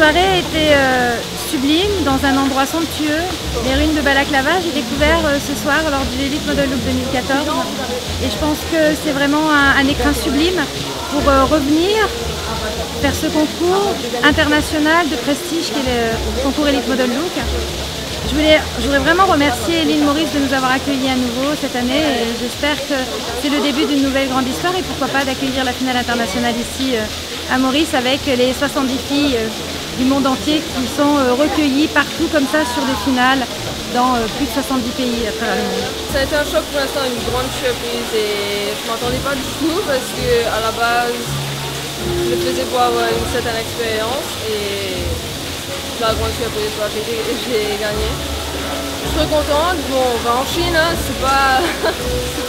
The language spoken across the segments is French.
soirée était sublime, dans un endroit somptueux, les ruines de Balaclava. J'ai découvert ce soir lors de l'Elite Model Look 2014 et je pense que c'est vraiment un écrin sublime pour revenir vers ce concours international de prestige qui est le concours Elite Model Look. Je voudrais vraiment remercier l'île Maurice de nous avoir accueillis à nouveau cette année et j'espère que c'est le début d'une nouvelle grande histoire et pourquoi pas d'accueillir la finale internationale ici à Maurice avec les 70 filles du monde entier qui sont recueillies partout comme ça sur des finales dans plus de 70 pays à travers le monde. Ça a été un choc pour l'instant, une grande surprise et je ne m'attendais pas du tout parce qu'à la base je le faisais pour avoir une certaine expérience et la grande surprise, j'ai gagné. Je suis très contente. Bon, on va en Chine, hein, c'est pas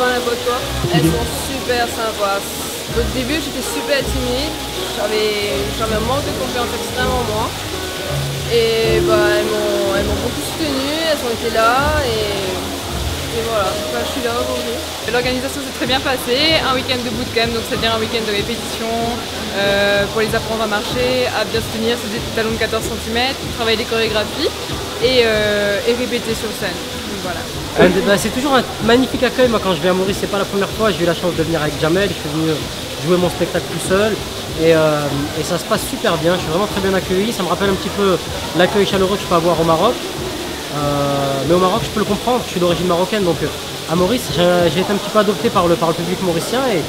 n'importe quoi. Elles sont super sympas. Au début, j'étais super timide. J'avais un manque de confiance extrêmement moi. Et bah, elles m'ont beaucoup soutenue, elles ont été là et voilà, bah, je suis là aujourd'hui. L'organisation s'est très bien passée, un week-end de bootcamp, donc c'est-à-dire un week-end de répétition pour les apprendre à marcher, à bien se tenir sur des talons de 14 cm, travailler des chorégraphies et répéter sur scène. Donc, voilà. C'est toujours un magnifique accueil. Moi, quand je viens à Maurice, c'est pas la première fois. J'ai eu la chance de venir avec Jamel. Je suis venu jouer mon spectacle tout seul et ça se passe super bien. Je suis vraiment très bien accueilli. Ça me rappelle un petit peu l'accueil chaleureux que je peux avoir au Maroc. Mais au Maroc, je peux le comprendre. Je suis d'origine marocaine, donc à Maurice, j'ai été un petit peu adopté par le public mauricien et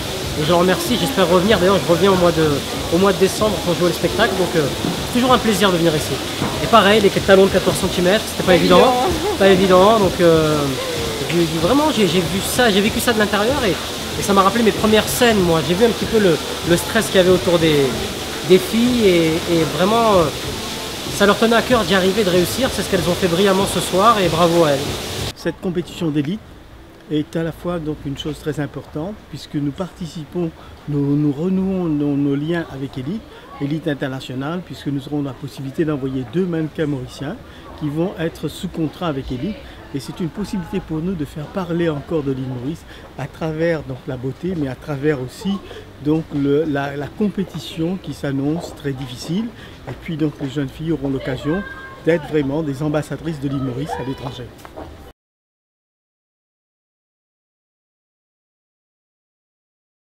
je le remercie. J'espère revenir. D'ailleurs, je reviens au mois de décembre pour jouer le spectacle. Donc, c'est toujours un plaisir de venir ici. Et pareil, les talons de 14 cm, c'était pas évident. Pas évident. Donc, vraiment, j'ai vu ça, j'ai vécu ça de l'intérieur et ça m'a rappelé mes premières scènes. Moi, j'ai vu un petit peu le stress qu'il y avait autour des filles et vraiment, ça leur tenait à cœur d'y arriver, de réussir. C'est ce qu'elles ont fait brillamment ce soir et bravo à elles. Cette compétition d'élite est à la fois donc une chose très importante puisque nous participons, nous renouons nos liens avec Elite Internationale, puisque nous aurons la possibilité d'envoyer 2 mannequins mauriciens qui vont être sous contrat avec Elite. Et c'est une possibilité pour nous de faire parler encore de l'île Maurice à travers donc la beauté, mais à travers aussi donc la compétition qui s'annonce très difficile. Et puis donc les jeunes filles auront l'occasion d'être vraiment des ambassadrices de l'île Maurice à l'étranger.